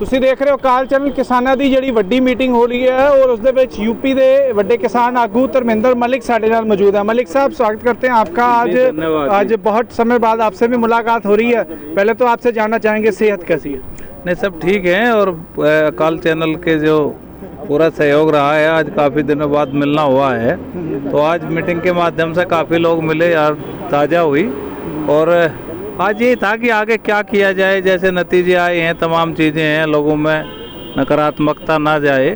ਤੁਸੀਂ ਦੇਖ ਰਹੇ ਹੋ ਕਾਲ ਚੈਨਲ। ਕਿਸਾਨਾਂ ਦੀ ਜਿਹੜੀ ਵੱਡੀ ਮੀਟਿੰਗ ਹੋ ਰਹੀ ਹੈ और उसके ਵਿੱਚ यूपी ਦੇ ਵੱਡੇ किसान आगू धर्मेंद्र मलिक साढ़े नाल मौजूद है। मलिक साहब, स्वागत करते हैं आपका। आज बहुत समय बाद आपसे भी मुलाकात हो रही है। पहले तो आपसे जानना चाहेंगे सेहत कैसी है? नहीं, सब ठीक है। और काल चैनल के जो पूरा सहयोग रहा है, आज काफ़ी दिनों बाद मिलना हुआ है, तो आज मीटिंग के माध्यम से काफ़ी लोग मिले यार, ताज़ा हुई। और आज ये था कि आगे क्या किया जाए, जैसे नतीजे आए हैं, तमाम चीज़ें हैं, लोगों में नकारात्मकता ना जाए,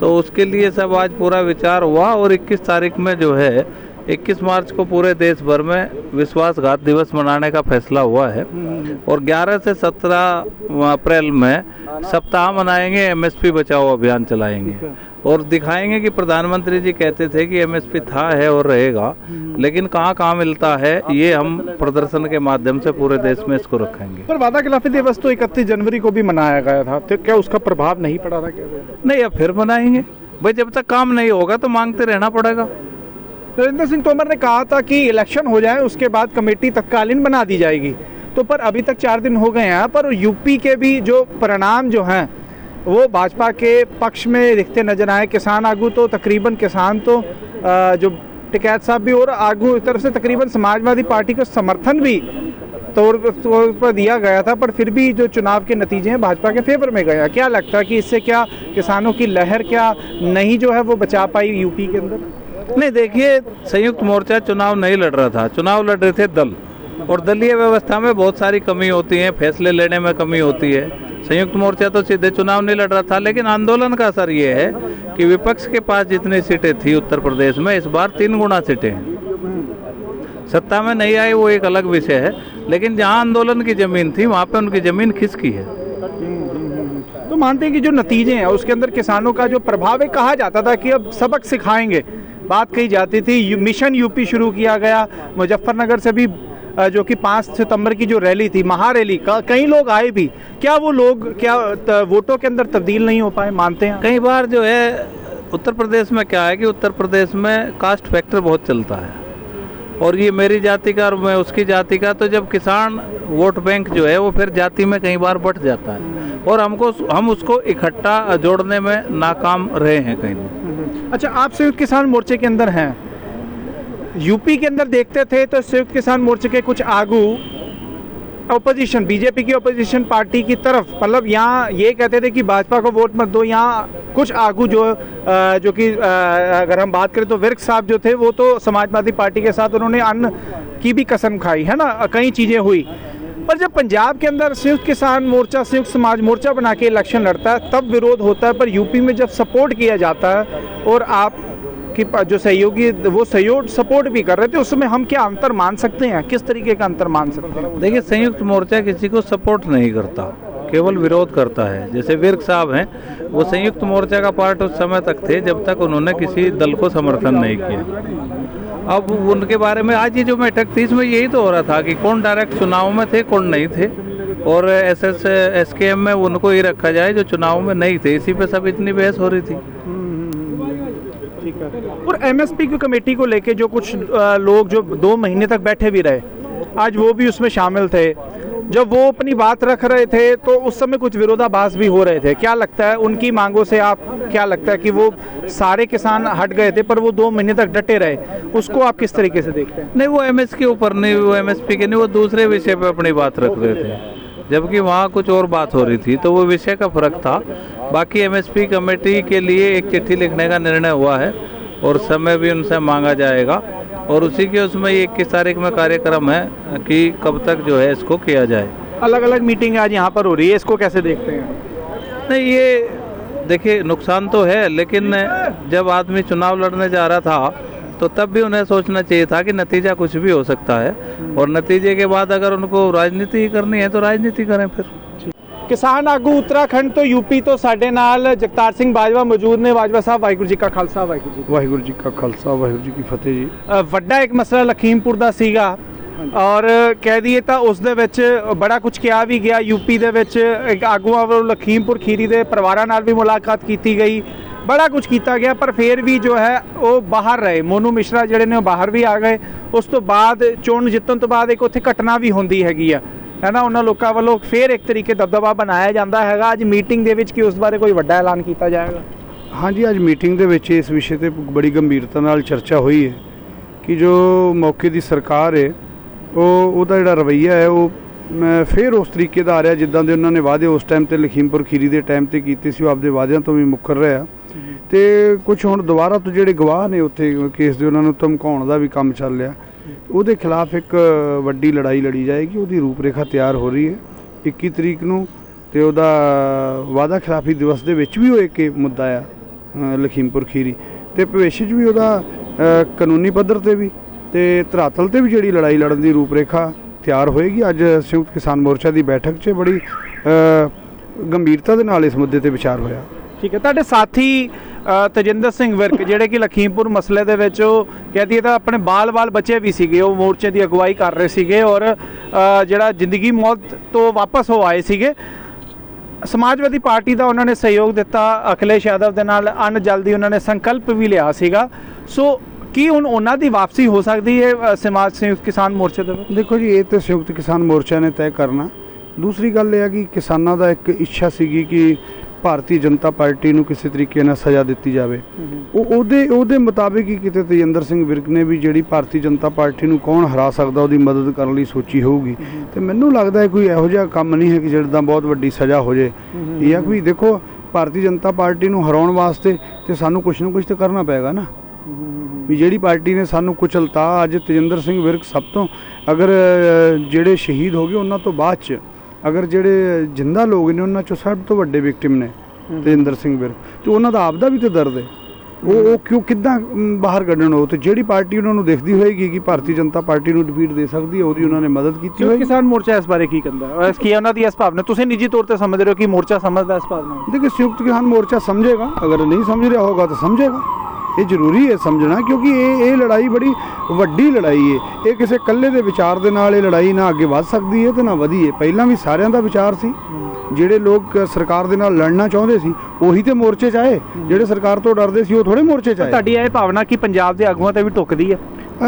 तो उसके लिए सब आज पूरा विचार हुआ। और 21 तारीख में जो है 21 मार्च को पूरे देश भर में विश्वासघात दिवस मनाने का फैसला हुआ है। और 11 से 17 अप्रैल में सप्ताह मनाएंगे, एमएसपी बचाओ अभियान चलाएंगे और दिखाएंगे कि प्रधानमंत्री जी कहते थे कि एमएसपी था, है और रहेगा, लेकिन कहाँ कहाँ मिलता है, ये हम प्रदर्शन के माध्यम से पूरे देश में इसको रखेंगे। पर वादा खिलाफी दिवस तो 31 जनवरी को भी मनाया गया था, तो क्या उसका प्रभाव नहीं पड़ा था? क्या नहीं, अब फिर मनाएंगे भाई, जब तक काम नहीं होगा तो मांगते रहना पड़ेगा। नरेंद्र सिंह तोमर ने कहा था कि इलेक्शन हो जाए उसके बाद कमेटी तत्कालीन बना दी जाएगी, तो पर अभी तक 4 दिन हो गए हैं, पर यूपी के भी जो परिणाम जो हैं वो भाजपा के पक्ष में दिखते नजर आए। किसान आगू तो तकरीबन किसान तो जो टिकैत साहब भी और आगू की तरफ से तकरीबन समाजवादी पार्टी को समर्थन भी तौर पर दिया गया था, पर फिर भी जो चुनाव के नतीजे हैं भाजपा के फेवर में गया। क्या लगता है कि इससे क्या किसानों की लहर क्या नहीं जो है वो बचा पाई यूपी के अंदर? नहीं, देखिए, संयुक्त मोर्चा चुनाव नहीं लड़ रहा था, चुनाव लड़ रहे थे दल, और दलीय व्यवस्था में बहुत सारी कमी होती है, फैसले लेने में कमी होती है। संयुक्त मोर्चा तो सीधे चुनाव नहीं लड़ रहा था, लेकिन आंदोलन का असर ये है कि विपक्ष के पास जितनी सीटें थी उत्तर प्रदेश में, इस बार 3 गुना सीटें हैं। सत्ता में नहीं आई वो एक अलग विषय है, लेकिन जहां आंदोलन की जमीन थी वहां पे उनकी जमीन खिसकी है। तो मानते हैं कि जो नतीजे हैं उसके अंदर किसानों का जो प्रभाव है, कहा जाता था कि अब सबक सिखाएंगे, बात कही जाती थी। मिशन यूपी शुरू किया गया, मुजफ्फरनगर से भी जो कि 5 सितंबर की जो रैली थी, महारैली का कई लोग आए भी। क्या वो लोग क्या वोटों के अंदर तब्दील नहीं हो पाए, मानते हैं? कई बार जो है उत्तर प्रदेश में क्या है कि उत्तर प्रदेश में कास्ट फैक्टर बहुत चलता है, और ये मेरी जाति का और मैं उसकी जाति का, तो जब किसान वोट बैंक जो है वो फिर जाति में कई बार बट जाता है, और हम उसको इकट्ठा जोड़ने में नाकाम रहे हैं कहीं नहीं। अच्छा, आप संयुक्त किसान मोर्चे के अंदर हैं, यूपी के अंदर देखते थे तो संयुक्त किसान मोर्चे के कुछ आगू अपोजिशन, बीजेपी की अपोजिशन पार्टी की तरफ, मतलब यहाँ ये कहते थे कि भाजपा को वोट मत दो। यहाँ कुछ आगू जो कि अगर हम बात करें तो विर्क साहब जो थे वो तो समाजवादी पार्टी के साथ उन्होंने अन्न की भी कसम खाई है ना, कई चीज़ें हुई। पर जब पंजाब के अंदर संयुक्त किसान मोर्चा संयुक्त समाज मोर्चा बना के इलेक्शन लड़ता है तब विरोध होता है, पर यूपी में जब सपोर्ट किया जाता है और आप कि जो सहयोगी वो सहयोग सपोर्ट भी कर रहे थे, उसमें हम क्या अंतर मान सकते हैं? किस तरीके का अंतर मान सकते हैं? देखिए, संयुक्त मोर्चा किसी को सपोर्ट नहीं करता, केवल विरोध करता है। जैसे विर्क साहब हैं, वो संयुक्त मोर्चा का पार्ट उस समय तक थे जब तक उन्होंने किसी दल को समर्थन नहीं किया। अब उनके बारे में आज ये जो बैठक थी इसमें यही तो हो रहा था कि कौन डायरेक्ट चुनाव में थे, कौन नहीं थे, और SSKM में उनको ही रखा जाए जो चुनाव में नहीं थे। इसी पे सब इतनी बहस हो रही थी। और एमएसपी की कमेटी को लेके जो कुछ लोग जो 2 महीने तक बैठे भी रहे, आज वो भी उसमें शामिल थे। जब वो अपनी बात रख रहे थे तो उस समय कुछ विरोधाभास भी हो रहे थे। क्या लगता है उनकी मांगों से, आप क्या लगता है कि वो सारे किसान हट गए थे पर वो 2 महीने तक डटे रहे, उसको आप किस तरीके से देखते हैं? नहीं, वो एमएस के ऊपर नहीं, वो एमएसपी के नहीं, वो दूसरे विषय पे अपनी बात रख रहे थे, जबकि वहाँ कुछ और बात हो रही थी, तो वो विषय का फर्क था। बाकी एमएसपी कमेटी के लिए एक चिट्ठी लिखने का निर्णय हुआ है और समय भी उनसे मांगा जाएगा, और उसी के उसमें 21 तारीख में कार्यक्रम है कि कब तक जो है इसको किया जाए। अलग अलग मीटिंग आज यहाँ पर हो रही है, इसको कैसे देखते हैं? नहीं, ये देखिए नुकसान तो है, लेकिन जब आदमी चुनाव लड़ने जा रहा था तो तब भी उन्हें सोचना चाहिए था कि नतीजा कुछ भी हो सकता है, और नतीजे के बाद अगर उनको राजनीति करनी है तो राजनीति करें। फिर किसान आगू उत्तराखंड तो यूपी तो साडे नाल जगतार सिंह बाजवा मौजूद ने। बाजवा साहब, वाहिगुरू जी का खालसा, वाहिगुरू जी का खालसा, वाहिगुरू जी की फतेह जी। ਵੱਡਾ ਇੱਕ ਮਸਲਾ ਲਖੀਮਪੁਰ ਦਾ ਸੀਗਾ, ਔਰ ਕਹਿ ਦਈਏ ਤਾਂ ਉਸ ਦੇ ਵਿੱਚ ਬੜਾ ਕੁਝ ਕਿਹਾ ਵੀ ਗਿਆ। यूपी ਦੇ ਵਿੱਚ ਇੱਕ ਆਗੂਆਂ ਵੱਲੋਂ ਲਖੀਮਪੁਰ ਖੀਰੀ ਦੇ ਪਰਿਵਾਰਾਂ ਨਾਲ ਵੀ ਮੁਲਾਕਾਤ ਕੀਤੀ ਗਈ, बड़ा कुछ किया गया, पर फिर भी जो है वो बाहर रहे। मोनू मिश्रा जिहड़े ने बाहर भी आ गए। उस तो बाद चोण जितन तो बाद एक उत्थे घटना भी होंदी हैगी आ, ਹੈ ਨਾ, ਉਹਨਾਂ ਲੋਕਾਂ ਵੱਲੋਂ ਫਿਰ ਇੱਕ ਤਰੀਕੇ ਦਬਦਬਾ ਬਣਾਇਆ ਜਾਂਦਾ ਹੈਗਾ। ਅੱਜ ਮੀਟਿੰਗ ਦੇ ਵਿੱਚ ਕੀ ਉਸ ਬਾਰੇ ਕੋਈ ਵੱਡਾ ਐਲਾਨ ਕੀਤਾ ਜਾਏਗਾ? ਹਾਂਜੀ, ਅੱਜ ਮੀਟਿੰਗ ਦੇ ਵਿੱਚ ਇਸ ਵਿਸ਼ੇ ਤੇ ਬੜੀ ਗੰਭੀਰਤਾ ਨਾਲ ਚਰਚਾ ਹੋਈ ਹੈ ਕਿ ਜੋ ਮੌਕੇ ਦੀ ਸਰਕਾਰ ਹੈ ਉਹਦਾ ਜਿਹੜਾ ਰਵੱਈਆ ਹੈ ਉਹ ਫਿਰ ਉਸ ਤਰੀਕੇ ਦਾ ਆ ਰਿਹਾ ਜਿੱਦਾਂ ਦੇ ਉਹਨਾਂ ਨੇ ਵਾਅਦੇ ਉਸ ਟਾਈਮ ਤੇ ਲਖੀਮਪੁਰ ਖੀਰੀ ਦੇ ਟਾਈਮ ਤੇ ਕੀਤੇ ਸੀ, ਉਹ ਆਪਦੇ ਵਾਅਦਿਆਂ ਤੋਂ ਵੀ ਮੁੱਕਰ ਰਿਹਾ ਤੇ ਕੁਝ ਹੁਣ ਦੁਬਾਰਾ ਤੋਂ ਜਿਹੜੇ ਗਵਾਹ ਨੇ ਉੱਥੇ ਕੇਸ ਦੇ ਉਹਨਾਂ ਨੂੰ ਧਮਕਾਉਣ ਦਾ ਵੀ ਕੰਮ ਚੱਲ ਰਿਹਾ। ਉਹਦੇ ਖਿਲਾਫ ਇੱਕ ਵੱਡੀ ਲੜਾਈ ਲੜੀ ਜਾਏਗੀ। ਉਹਦੀ ਰੂਪਰੇਖਾ ਤਿਆਰ ਹੋ ਰਹੀ ਹੈ 21 ਤਰੀਕ ਨੂੰ, ਤੇ ਉਹਦਾ ਵਾਅਦਾ ਖਿਲਾਫੀ ਦਿਵਸ ਦੇ ਵਿੱਚ ਵੀ ਉਹ ਇੱਕ ਮੁੱਦਾ ਆ ਲਖੀਮਪੁਰ ਖੀਰੀ, ਤੇ ਭਵਿੱਖ 'ਚ ਵੀ ਉਹਦਾ ਕਾਨੂੰਨੀ ਪੱਧਰ ਤੇ ਵੀ ਤੇ ਧਰਾਤਲ ਤੇ ਵੀ ਜਿਹੜੀ ਲੜਾਈ ਲੜਨ ਦੀ ਰੂਪਰੇਖਾ ਤਿਆਰ ਹੋਏਗੀ। ਅੱਜ ਸੰਯੁਕਤ ਕਿਸਾਨ ਮੋਰਚਾ ਦੀ ਬੈਠਕ 'ਚ ਬੜੀ ਗੰਭੀਰਤਾ ਦੇ ਨਾਲ ਇਸ ਮੁੱਦੇ ਤੇ ਵਿਚਾਰ ਹੋਇਆ। ਠੀਕ ਹੈ, ਤੁਹਾਡੇ ਸਾਥੀ ਤਜਿੰਦਰ ਸਿੰਘ ਵਿਰਕ ਜਿਹੜੇ ਕਿ ਲਖੀਮਪੁਰ ਮਸਲੇ ਦੇ ਵਿੱਚ ਉਹ ਕਹਿ ਦਈਏ ਤਾਂ ਆਪਣੇ ਬਾਲ ਬੱਚੇ ਵੀ ਸੀਗੇ, ਉਹ ਮੋਰਚੇ ਦੀ ਅਗਵਾਈ ਕਰ ਰਹੇ ਸੀਗੇ ਔਰ ਜਿਹੜਾ ਜ਼ਿੰਦਗੀ ਮੌਤ ਤੋਂ ਵਾਪਸ ਹੋ ਆਏ ਸੀਗੇ। ਸਮਾਜਵਾਦੀ ਪਾਰਟੀ ਦਾ ਉਹਨਾਂ ਨੇ ਸਹਿਯੋਗ ਦਿੱਤਾ ਅਖਿਲੇਸ਼ ਯਾਦਵ ਦੇ ਨਾਲ, ਅਣ ਜਲਦੀ ਉਹਨਾਂ ਨੇ ਸੰਕਲਪ ਵੀ ਲਿਆ ਸੀਗਾ। ਸੋ ਕੀ ਹੁਣ ਉਹਨਾਂ ਦੀ ਵਾਪਸੀ ਹੋ ਸਕਦੀ ਹੈ ਸੰਯੁਕਤ ਕਿਸਾਨ ਮੋਰਚੇ ਦੇ ਵਿੱਚ? ਦੇਖੋ ਜੀ, ਇਹ ਤਾਂ ਸੰਯੁਕਤ ਕਿਸਾਨ ਮੋਰਚਾ ਨੇ ਤੈਅ ਕਰਨਾ। ਦੂਸਰੀ ਗੱਲ ਇਹ ਹੈ ਕਿ ਕਿਸਾਨਾਂ ਦਾ ਇੱਕ ਇੱਛਾ ਸੀਗੀ ਕਿ ਭਾਰਤੀ ਜਨਤਾ ਪਾਰਟੀ ਨੂੰ ਕਿਸੇ ਤਰੀਕੇ ਨਾਲ ਸਜ਼ਾ ਦਿੱਤੀ ਜਾਵੇ। ਉਹਦੇ ਮੁਤਾਬਿਕ ਹੀ ਕਿਤੇ ਤਜਿੰਦਰ ਸਿੰਘ ਵਿਰਕ ਨੇ ਵੀ ਜਿਹੜੀ ਭਾਰਤੀ ਜਨਤਾ ਪਾਰਟੀ ਨੂੰ ਕੌਣ ਹਰਾ ਸਕਦਾ ਉਹਦੀ ਮਦਦ ਕਰਨ ਲਈ ਸੋਚੀ ਹੋਊਗੀ। ਤੇ ਮੈਨੂੰ ਲੱਗਦਾ ਹੈ ਕੋਈ ਇਹੋ ਜਿਹਾ ਕੰਮ ਨਹੀਂ ਹੈ ਕਿ ਜਿਹੜਾ ਬਹੁਤ ਵੱਡੀ ਸਜ਼ਾ ਹੋ ਜੇ। ਇਹ ਆ ਕਿ ਦੇਖੋ, ਭਾਰਤੀ ਜਨਤਾ ਪਾਰਟੀ ਨੂੰ ਹਰਾਉਣ ਵਾਸਤੇ ਤੇ ਸਾਨੂੰ ਕੁਛ ਨਾ ਕੁਛ ਤਾਂ ਕਰਨਾ ਪਏਗਾ ਨਾ। ਵੀ ਜਿਹੜੀ ਪਾਰਟੀ ਨੇ ਸਾਨੂੰ ਕੁਚਲਤਾ, ਅੱਜ ਤਜਿੰਦਰ ਸਿੰਘ ਵਿਰਕ ਸਭ ਤੋਂ, ਅਗਰ ਜਿਹੜੇ ਸ਼ਹੀਦ ਹੋ ਗਏ ਉਹਨਾਂ ਤੋਂ ਬਾਅਦ 'ਚ ਅਗਰ ਜਿਹੜੇ ਜਿੰਦਾ ਲੋਕ ਨੇ ਉਹਨਾਂ 'ਚੋਂ ਸਭ ਤੋਂ ਵੱਡੇ ਵਿਕਟਿਮ ਨੇ ਤਜਿੰਦਰ ਸਿੰਘ ਵਿਰਕ, ਤੇ ਉਹਨਾਂ ਦਾ ਆਪਦਾ ਵੀ ਤਾਂ ਦਰਦ ਹੈ। ਉਹ ਕਿਉਂ ਕਿੱਦਾਂ ਬਾਹਰ ਕੱਢਣ? ਉਹ ਤੇ ਜਿਹੜੀ ਪਾਰਟੀ ਉਹਨਾਂ ਨੂੰ ਦੇਖਦੀ ਹੋਏਗੀ ਕਿ ਭਾਰਤੀ ਜਨਤਾ ਪਾਰਟੀ ਨੂੰ ਡਿਫੀਟ ਦੇ ਸਕਦੀ ਹੈ, ਉਹਦੀ ਉਹਨਾਂ ਨੇ ਮਦਦ ਕੀਤੀ ਹੋਏਗੀ। ਕਿਸਾਨ ਮੋਰਚਾ ਇਸ ਬਾਰੇ ਕੀ ਕਹਿੰਦਾ? ਕੀ ਉਹਨਾਂ ਦੀ ਇਸ ਭਾਵਨਾ ਤੁਸੀਂ ਨਿੱਜੀ ਤੌਰ ਤੇ ਸਮਝ ਰਹੇ ਹੋ ਕਿ ਮੋਰਚਾ ਸਮਝਦਾ ਇਸ ਭਾਵਨਾ? ਦੇਖੋ, ਸੰਯੁਕਤ ਕਿਸਾਨ ਮੋਰਚਾ ਸਮਝੇਗਾ, ਅਗਰ ਨਹੀਂ ਸਮਝ ਰਿਹਾ ਹੋਗਾ ਤਾਂ ਸਮਝੇਗਾ। ਇਹ ਜ਼ਰੂਰੀ ਹੈ ਸਮਝਣਾ, ਕਿਉਂਕਿ ਇਹ ਲੜਾਈ ਬੜੀ ਵੱਡੀ ਲੜਾਈ ਹੈ। ਇਹ ਕਿਸੇ ਇਕੱਲੇ ਦੇ ਵਿਚਾਰ ਦੇ ਨਾਲ ਇਹ ਲੜਾਈ ਨਾ ਅੱਗੇ ਵੱਧ ਸਕਦੀ ਹੈ ਤੇ ਨਾ ਵਧੀ ਹੈ। ਪਹਿਲਾਂ ਵੀ ਸਾਰਿਆਂ ਦਾ ਵਿਚਾਰ ਸੀ। ਜਿਹੜੇ ਲੋਕ ਸਰਕਾਰ ਦੇ ਨਾਲ ਲੜਨਾ ਚਾਹੁੰਦੇ ਸੀ ਉਹੀ ਤੇ ਮੋਰਚੇ 'ਚ ਆਏ, ਜਿਹੜੇ ਸਰਕਾਰ ਤੋਂ ਡਰਦੇ ਸੀ ਉਹ ਥੋੜੇ ਮੋਰਚੇ 'ਚ ਆਏ। ਤੁਹਾਡੀ ਇਹ ਭਾਵਨਾ ਕਿ ਪੰਜਾਬ ਦੇ ਆਗੂਆਂ ਤੇ ਵੀ ਟੁੱਕਦੀ ਹੈ?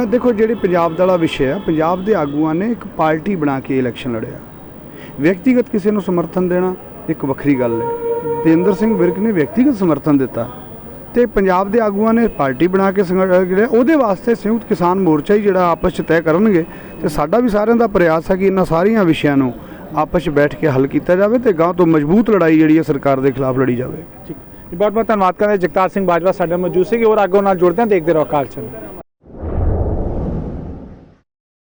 ਦੇਖੋ, ਜਿਹੜੀ ਪੰਜਾਬ ਦਾ ਵਿਸ਼ਾ ਹੈ, ਪੰਜਾਬ ਦੇ ਆਗੂਆਂ ਨੇ ਇੱਕ ਪਾਰਟੀ ਬਣਾ ਕੇ ਇਲੈਕਸ਼ਨ ਲੜਿਆ। ਵਿਅਕਤੀਗਤ ਕਿਸੇ ਨੂੰ ਸਮਰਥਨ ਦੇਣਾ ਇੱਕ ਵੱਖਰੀ ਗੱਲ ਹੈ। ਤਜਿੰਦਰ ਸਿੰਘ ਵਿਰਕ ਨੇ ਵਿਅਕਤੀਗਤ ਸਮਰਥਨ ਦਿੱਤਾ ਤੇ ਪੰਜਾਬ ਦੇ ਆਗੂਆਂ ਨੇ ਪਾਰਟੀ ਬਣਾ ਕੇ ਜਿਹੜਾ ਉਹਦੇ ਵਾਸਤੇ ਸੰਯੁਕਤ ਕਿਸਾਨ ਮੋਰਚਾ ਹੀ ਜਿਹੜਾ ਆਪਸ 'ਚ ਤੈਅ ਕਰਨਗੇ। ਤੇ ਸਾਡਾ ਵੀ ਸਾਰਿਆਂ ਦਾ ਪ੍ਰਯਾਸ ਹੈ ਕਿ ਇਹਨਾਂ ਸਾਰੀਆਂ ਵਿਸ਼ਿਆਂ ਨੂੰ ਆਪਸ 'ਚ ਬੈਠ ਕੇ ਹੱਲ ਕੀਤਾ ਜਾਵੇ ਤੇ ਗਾਂ ਤੋਂ ਮਜ਼ਬੂਤ ਲੜਾਈ ਜਿਹੜੀ ਹੈ ਸਰਕਾਰ ਦੇ ਖਿਲਾਫ ਲੜੀ ਜਾਵੇ। ਬਹੁਤ ਬਹੁਤ ਧੰਨਵਾਦ ਕਰਦੇ। ਜਗਤਾਰ ਸਿੰਘ ਬਾਜਵਾ ਸਾਡੇ ਮੌਜੂਦ ਸੀਗੇ ਔਰ ਅੱਗੋਂ ਨਾਲ ਜੁੜਦੇ ਹਾਂ। ਦੇਖਦੇ ਰਹੋ ਅਕਾਲ ਚੈਨਲ।